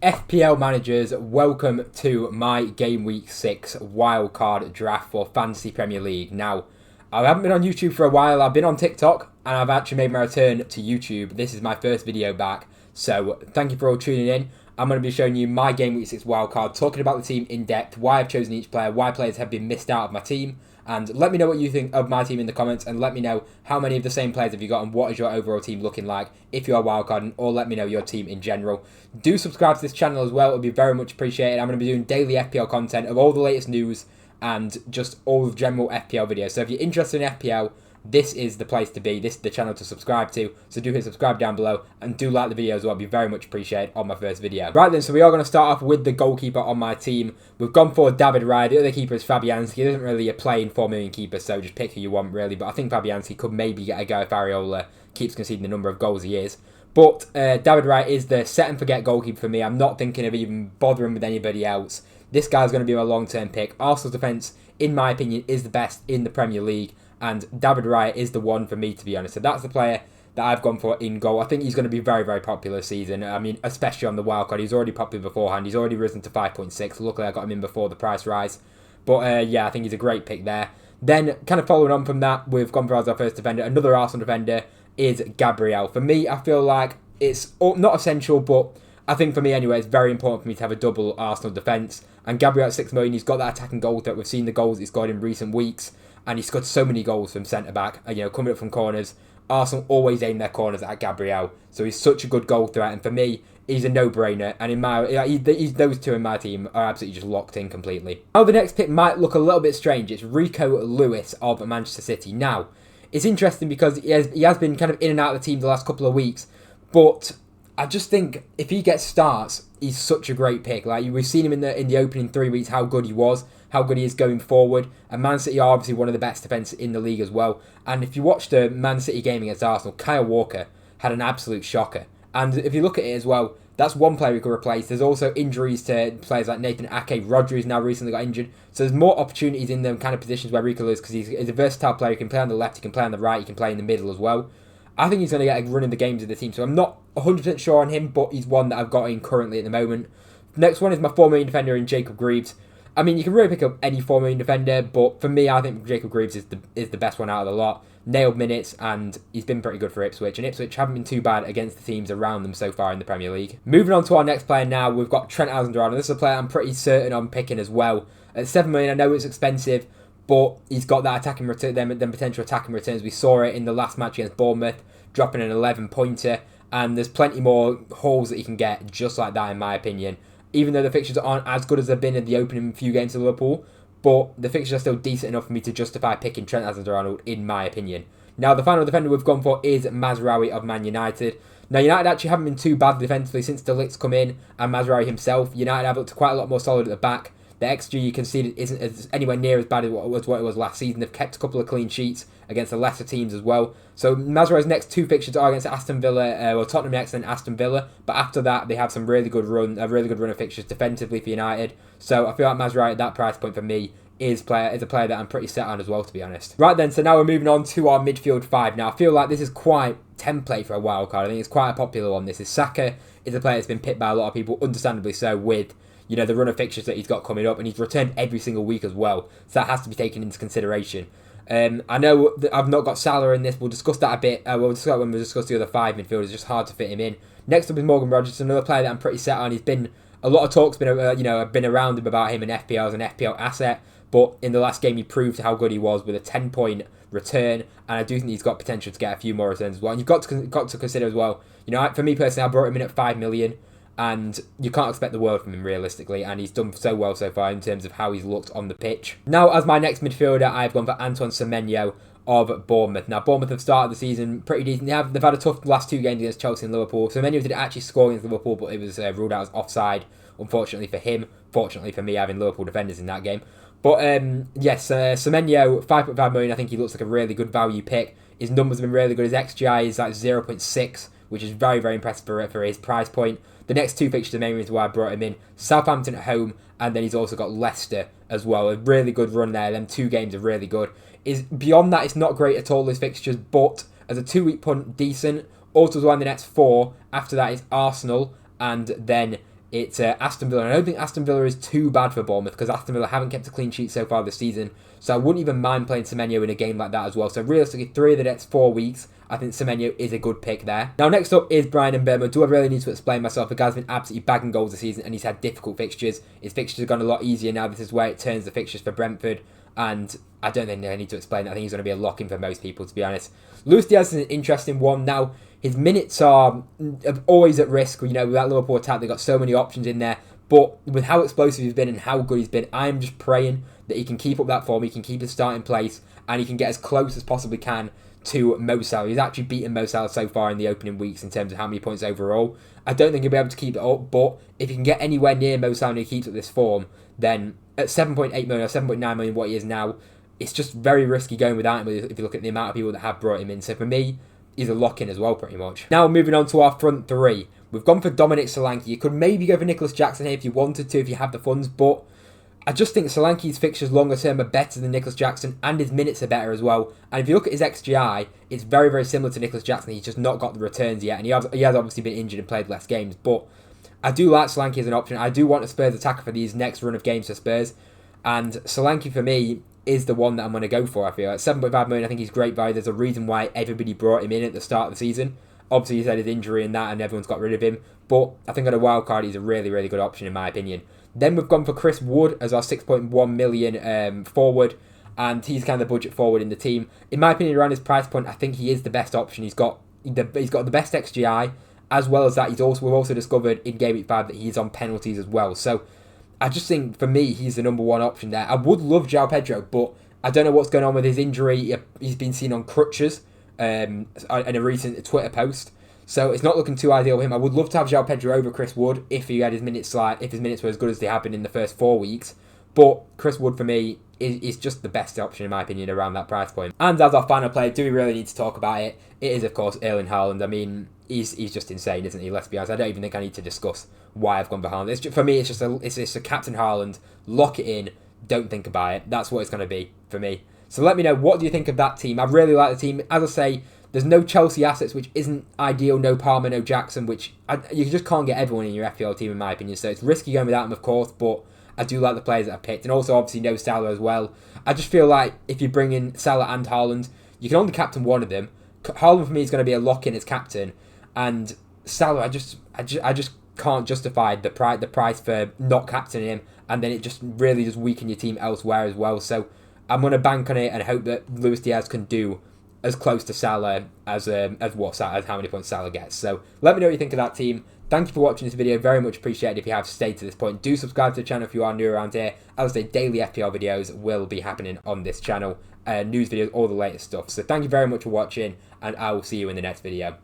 FPL managers, welcome to my Game Week 6 wildcard draft for Fantasy Premier League. Now, I haven't been on YouTube for a while. I've been on TikTok and I've actually made my return to YouTube. This is my first video back, so thank you for all tuning in. I'm going to be showing you my Game Week 6 wildcard, talking about the team in depth, why I've chosen each player, why players have been missed out of my team, and let me know what you think of my team in the comments, and let me know how many of the same players have you got and what is your overall team looking like if you are wildcarding, or let me know your team in general. Do subscribe to this channel as well, it would be very much appreciated. I'm going to be doing daily FPL content of all the latest news and just all the general FPL videos. So if you're interested in FPL, this is the place to be. This is the channel to subscribe to. So do hit subscribe down below and do like the video as well. It'd be very much appreciated on my first video. Right then, so we are going to start off with the goalkeeper on my team. We've gone for David Raya. The other keeper is Fabianski. He isn't really a playing 4 million keeper, so just pick who you want really. But I think Fabianski could maybe get a go if Areola keeps conceding the number of goals he is. But David Raya is the set and forget goalkeeper for me. I'm not thinking of even bothering with anybody else. This guy's going to be my long-term pick. Arsenal's defence, in my opinion, is the best in the Premier League. And David Raya is the one for me, to be honest. So that's the player that I've gone for in goal. I think he's going to be very, very popular this season. I mean, especially on the wildcard. He's already popular beforehand. He's already risen to 5.6. Luckily, I got him in before the price rise. But yeah, I think he's a great pick there. Then, kind of following on from that, we've gone for as our first defender. Another Arsenal defender is Gabriel. For me, I feel like it's not essential, but I think for me anyway, it's very important for me to have a double Arsenal defence. And Gabriel at 6 million, he's got that attacking goal threat. We've seen the goals he's scored in recent weeks. And he's scored so many goals from centre-back, coming up from corners. Arsenal always aim their corners at Gabriel. So he's such a good goal threat. And for me, he's a no-brainer. And in those two in my team are absolutely just locked in completely. Now, the next pick might look a little bit strange. It's Rico Lewis of Manchester City. Now, it's interesting because he has been kind of in and out of the team the last couple of weeks. But I just think if he gets starts, he's such a great pick. Like, we've seen him in the opening 3 weeks, how good he was, how good he is going forward. And Man City are obviously one of the best defences in the league as well. And if you watch the Man City game against Arsenal, Kyle Walker had an absolute shocker. And if you look at it as well, that's one player we could replace. There's also injuries to players like Nathan Ake. Rodri's now recently got injured. So there's more opportunities in them kind of positions where Rico is, because he's a versatile player. He can play on the left, he can play on the right, he can play in the middle as well. I think he's going to get a run in the games of the team. So I'm not 100% sure on him, but he's one that I've got in currently at the moment. Next one is my 4 million defender in Jacob Greaves. I mean, you can really pick up any 4 million defender, but for me, I think Jacob Greaves is the best one out of the lot. Nailed minutes, and he's been pretty good for Ipswich, and Ipswich haven't been too bad against the teams around them so far in the Premier League. Moving on to our next player now, we've got Trent Alexander-Arnold. This is a player I'm pretty certain on picking as well. At 7 million, I know it's expensive, but he's got that attacking return, them potential attacking returns. We saw it in the last match against Bournemouth, dropping an 11-pointer, and there's plenty more hauls that he can get just like that, in my opinion. Even though the fixtures aren't as good as they've been in the opening few games of Liverpool, but the fixtures are still decent enough for me to justify picking Trent Alexander-Arnold, in my opinion. Now, the final defender we've gone for is Mazraoui of Man United. Now, United actually haven't been too bad defensively since De Ligt's come in, and Mazraoui himself. United have looked quite a lot more solid at the back. The XG you conceded isn't anywhere near as bad as what it was last season. They've kept a couple of clean sheets against the lesser teams as well. So Mazraoui's next 2 fixtures are against Aston Villa, Tottenham next, and Aston Villa. But after that, they have some a really good run of fixtures defensively for United. So I feel like Mazraoui at that price point for me is a player that I'm pretty set on as well, to be honest. Right then, so now we're moving on to our midfield 5. Now, I feel like this is quite template for a wildcard. I think it's quite a popular one. This is Saka is a player that's been picked by a lot of people, understandably so, with the run of fixtures that he's got coming up, and he's returned every single week as well. So that has to be taken into consideration. I know that I've not got Salah in this. We'll discuss that a bit. We'll discuss when we discuss the other 5 midfielders. It's just hard to fit him in. Next up is Morgan Rogers, another player that I'm pretty set on. He's been a lot of talk's been around him about him in FPL as an FPL asset, but in the last game he proved how good he was with a 10-point return, and I do think he's got potential to get a few more returns as well. And you've got to consider as well. For me personally, I brought him in at 5 million. And you can't expect the world from him realistically, and he's done so well so far in terms of how he's looked on the pitch. Now, as my next midfielder, I've gone for Antoine Semenyo of Bournemouth. Now, Bournemouth have started the season pretty decent. They've had a tough last 2 games against Chelsea and Liverpool. Semenyo did actually score against Liverpool, but it was ruled out as offside, unfortunately for him. Fortunately for me, having Liverpool defenders in that game. But yes, Semenyo, 5.5 million, I think he looks like a really good value pick. His numbers have been really good. His XGI is like 0.6, which is very, very impressive for his price point. The next 2 fixtures are the main reason why I brought him in. Southampton at home, and then he's also got Leicester as well. A really good run there. Them 2 games are really good. Beyond that, it's not great at all, his fixtures, but as a 2-week punt, decent. Also as well in the next 4. After that is Arsenal, and then it's Aston Villa. And I don't think Aston Villa is too bad for Bournemouth because Aston Villa haven't kept a clean sheet so far this season. So I wouldn't even mind playing Semenyo in a game like that as well. So realistically, 3 of the next 4 weeks, I think Semenyo is a good pick there. Now, next up is Brian Mbeumo. Do I really need to explain myself? The guy's been absolutely bagging goals this season and he's had difficult fixtures. His fixtures have gone a lot easier now. This is where it turns the fixtures for Brentford. And I don't think I need to explain that. I think he's going to be a lock-in for most people, to be honest. Luis Diaz is an interesting one. Now, his minutes are always at risk. You know, with that Liverpool attack, they've got so many options in there. But with how explosive he's been and how good he's been, I'm just praying that he can keep up that form, he can keep his starting place, and he can get as close as possibly can to Mo Salah. He's actually beaten Mo Salah so far in the opening weeks in terms of how many points overall. I don't think he'll be able to keep it up, but if he can get anywhere near Mo Salah and he keeps up this form, then at 7.8 million or 7.9 million, what he is now, it's just very risky going without him if you look at the amount of people that have brought him in. So for me, he's a lock-in as well, pretty much. Now moving on to our front three. We've gone for Dominic Solanke. You could maybe go for Nicholas Jackson here if you wanted to, if you have the funds, but I just think Solanke's fixtures longer term are better than Nicholas Jackson, and his minutes are better as well. And if you look at his XGI, it's very, very similar to Nicholas Jackson. He's just not got the returns yet, and he has obviously been injured and played less games, but I do like Solanke as an option. I do want a Spurs attacker for these next run of games for Spurs, and Solanke for me is the one that I'm going to go for, I feel. At 7.5 million, I think he's great value. There's a reason why everybody brought him in at the start of the season. Obviously, he's had his injury and that, and everyone's got rid of him. But I think on a wild card, he's a really, really good option, in my opinion. Then we've gone for Chris Wood as our 6.1 million forward, and he's kind of the budget forward in the team. In my opinion, around his price point, I think he is the best option. He's got the best XGI, as well as that. We've also discovered in Game Week 5 that he's on penalties as well. So I just think, for me, he's the number one option there. I would love João Pedro, but I don't know what's going on with his injury. He's been seen on crutches in a recent Twitter post. So it's not looking too ideal for him. I would love to have João Pedro over Chris Wood if he had his minutes if his minutes were as good as they have been in the first 4 weeks. But Chris Wood for me is just the best option in my opinion around that price point. And as our final player, do we really need to talk about it? It is of course Erling Haaland. I mean, he's just insane, isn't he? Let's be honest. I don't even think I need to discuss why I've gone for Haaland. For me, it's just a captain Haaland. Lock it in. Don't think about it. That's what it's going to be for me. So let me know, what do you think of that team? I really like the team. As I say, there's no Chelsea assets, which isn't ideal. No Palmer, no Jackson, which you just can't get everyone in your FPL team, in my opinion. So it's risky going without them, of course, but I do like the players that I've picked. And also, obviously, no Salah as well. I just feel like if you bring in Salah and Haaland, you can only captain one of them. Haaland, for me, is going to be a lock-in as captain. And Salah, I just can't justify the price for not captaining him. And then it just really does weaken your team elsewhere as well. So I'm going to bank on it and hope that Luis Diaz can do as close to Salah as how many points Salah gets. So let me know what you think of that team. Thank you for watching this video. Very much appreciated if you have stayed to this point. Do subscribe to the channel if you are new around here. As I say, daily FPL videos will be happening on this channel. News videos, all the latest stuff. So thank you very much for watching, and I will see you in the next video.